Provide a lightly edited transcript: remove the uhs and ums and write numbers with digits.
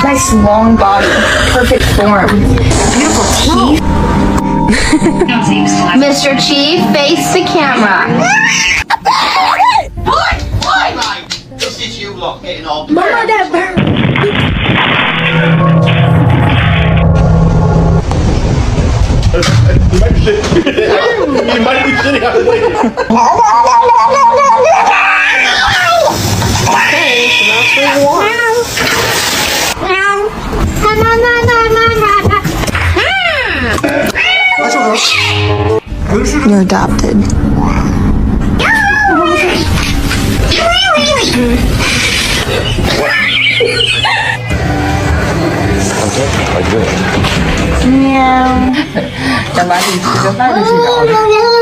Nice long body, perfect form, beautiful teeth. Mr. Chief, face the camera. This is you lot getting on. Mama, that bird. You might be sitting out there. You're adopted. Meow. 干嘛？你吃个饭就睡着了。